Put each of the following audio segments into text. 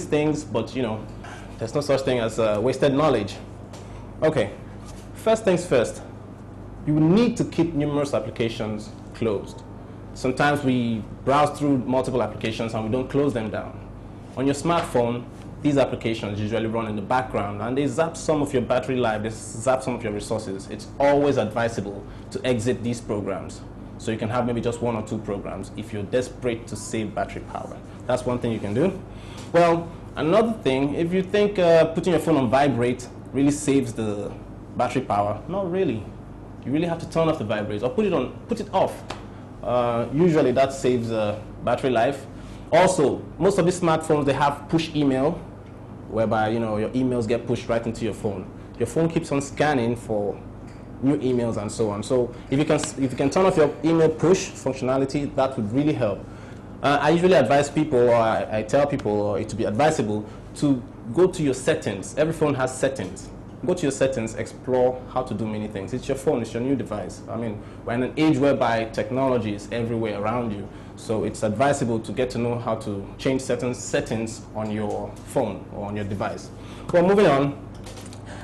things, but you know, there's no such thing as wasted knowledge. Okay, first things first, you need to keep numerous applications closed. Sometimes we browse through multiple applications and we don't close them down. On your smartphone, these applications usually run in the background and they zap some of your battery life, they zap some of your resources. It's always advisable to exit these programs. So you can have maybe just 1 or 2 programs if you're desperate to save battery power. That's one thing you can do. Well, another thing, if you think putting your phone on vibrate really saves the battery power, not really. You really have to turn off the vibrate or put it off. Usually that saves battery life. Also, most of these smartphones, they have push email, whereby you know your emails get pushed right into your phone. Your phone keeps on scanning for new emails and so on. So if you can turn off your email push functionality, that would really help. I usually advise people, or I tell people, it to be advisable to go to your settings. Every phone has settings. Go to your settings, explore how to do many things. It's your phone, it's your new device. I mean, we're in an age whereby technology is everywhere around you. So it's advisable to get to know how to change certain settings on your phone or on your device. Well, moving on.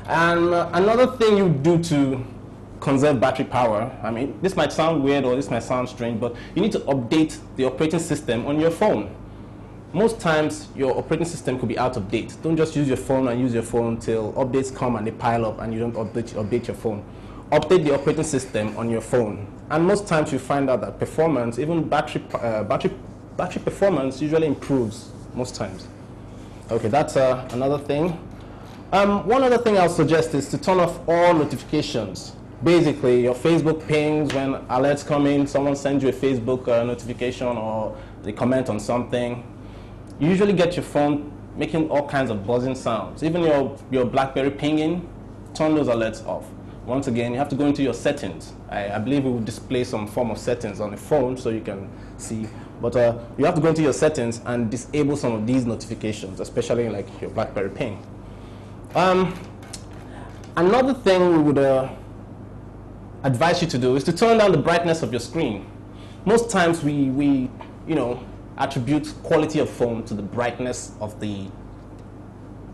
And another thing you do to conserve battery power, I mean, this might sound weird or this might sound strange, but you need to update the operating system on your phone. Most times, your operating system could be out of date. Don't just use your phone and use your phone till updates come and they pile up and you don't update your phone. Update the operating system on your phone. And most times you find out that performance, even battery performance usually improves most times. Okay, that's another thing. One other thing I'll suggest is to turn off all notifications. Basically, your Facebook pings when alerts come in, someone sends you a Facebook notification or they comment on something. You usually get your phone making all kinds of buzzing sounds. Even your BlackBerry pinging, turn those alerts off. Once again, you have to go into your settings. I believe it will display some form of settings on the phone so you can see. But you have to go into your settings and disable some of these notifications, especially like your BlackBerry ping. Another thing we would advise you to do is to turn down the brightness of your screen. Most times we attribute quality of phone to the brightness of the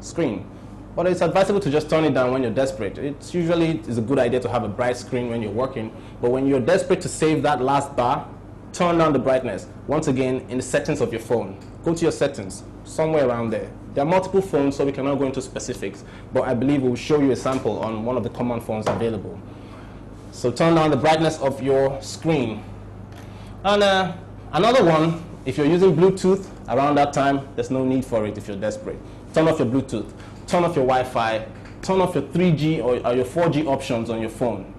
screen. But it's advisable to just turn it down when you're desperate. It's usually a good idea to have a bright screen when you're working, but when you're desperate to save that last bar, turn down the brightness. Once again, in the settings of your phone. Go to your settings, somewhere around there. There are multiple phones, so we cannot go into specifics, but I believe we'll show you a sample on one of the common phones available. So turn down the brightness of your screen. And another one, if you're using Bluetooth around that time, there's no need for it if you're desperate. Turn off your Bluetooth, turn off your Wi-Fi, turn off your 3G or your 4G options on your phone.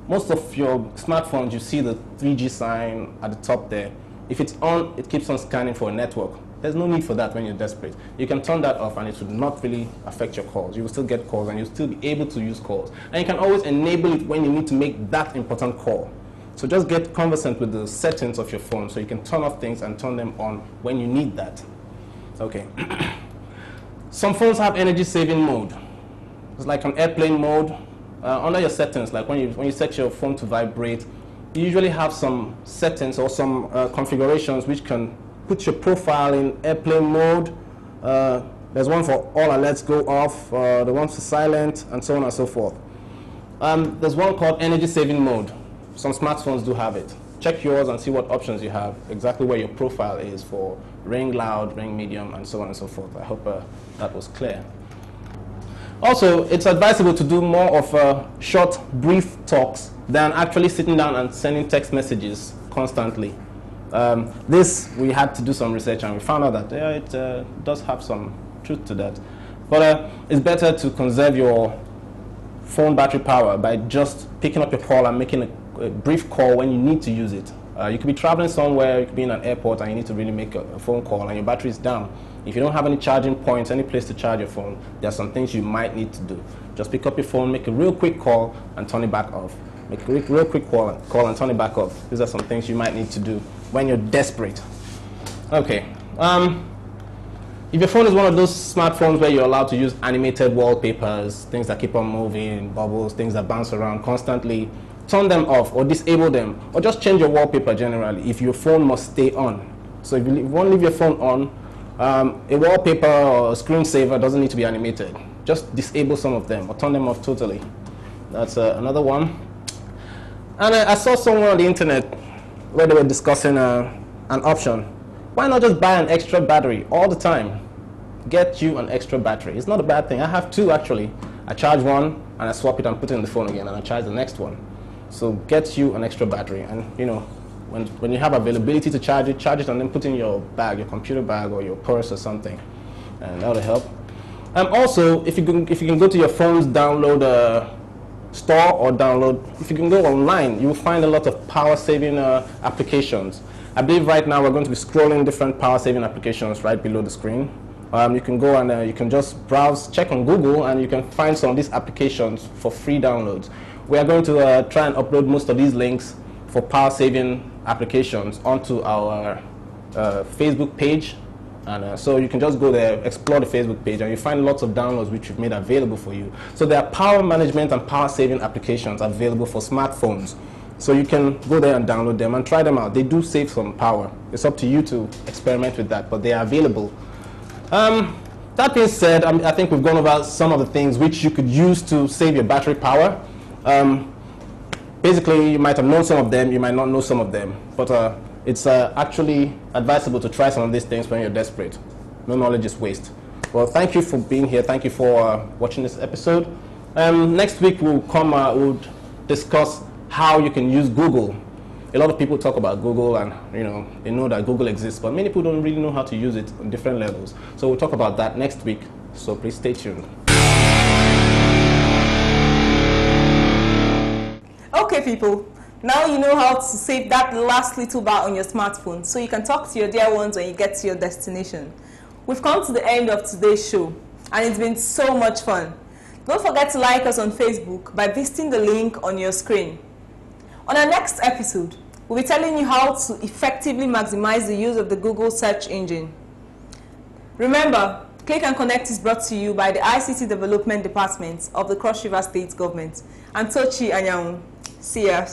Most of your smartphones, you see the 3G sign at the top there. If it's on, it keeps on scanning for a network. There's no need for that when you're desperate. You can turn that off and it will not really affect your calls. You will still get calls and you'll still be able to use calls. And you can always enable it when you need to make that important call. So just get conversant with the settings of your phone so you can turn off things and turn them on when you need that. Okay. Some phones have energy saving mode. It's like an airplane mode. Under your settings, like when you set your phone to vibrate, you usually have some settings or some configurations which can put your profile in airplane mode. There's one for all alerts go off, the one for silent, and so on and so forth. There's one called energy saving mode. Some smartphones do have it. Check yours and see what options you have, exactly where your profile is for ring loud, ring medium, and so on and so forth. I hope that was clear. Also, it's advisable to do more of short, brief talks than actually sitting down and sending text messages constantly. This, we had to do some research and we found out that it does have some truth to that. But it's better to conserve your phone battery power by just picking up your call and making a brief call when you need to use it. You could be traveling somewhere, you could be in an airport and you need to really make a phone call and your battery is down. If you don't have any charging points, any place to charge your phone, there are some things you might need to do. Just pick up your phone, make a real quick call and turn it back off. Make a real quick call and turn it back off. These are some things you might need to do when you're desperate. Okay. If your phone is one of those smartphones where you're allowed to use animated wallpapers, things that keep on moving, bubbles, things that bounce around constantly, turn them off or disable them, or just change your wallpaper generally if your phone must stay on. So if you want to leave your phone on, A wallpaper or a screensaver doesn't need to be animated. Just disable some of them or turn them off totally. That's another one. And I saw somewhere on the internet where they were discussing an option. Why not just buy an extra battery all the time? Get you an extra battery. It's not a bad thing. I have two actually. I charge one and I swap it and put it in the phone again and I charge the next one. So get you an extra battery, and you know, when you have availability to charge it and then put in your bag, your computer bag or your purse or something, and that'll help. Also, if you can go to your phone's download store or download, if you can go online, you will find a lot of power saving applications. I believe right now we're going to be scrolling different power saving applications right below the screen. You can go and you can just browse, check on Google, and you can find some of these applications for free downloads. We are going to try and upload most of these links for power saving applications onto our Facebook page. And so you can just go there, explore the Facebook page, and you find lots of downloads which we've made available for you. So there are power management and power saving applications available for smartphones. So you can go there and download them and try them out. They do save some power. It's up to you to experiment with that, but they are available. That being said, I think we've gone over some of the things which you could use to save your battery power. Basically, you might have known some of them, you might not know some of them, but it's actually advisable to try some of these things when you're desperate. No knowledge is waste. Well, thank you for being here. Thank you for watching this episode. Next week we'll discuss how you can use Google. A lot of people talk about Google, and you know, they know that Google exists, but many people don't really know how to use it on different levels. So we'll talk about that next week. So please stay tuned. Okay, people. Now you know how to save that last little bar on your smartphone so you can talk to your dear ones when you get to your destination. We've come to the end of today's show, and it's been so much fun. Don't forget to like us on Facebook by visiting the link on your screen. On our next episode, we'll be telling you how to effectively maximize the use of the Google search engine. Remember, Click and Connect is brought to you by the ICT Development Department of the Cross River State Government. I'm Tochi Anyanwu. See ya.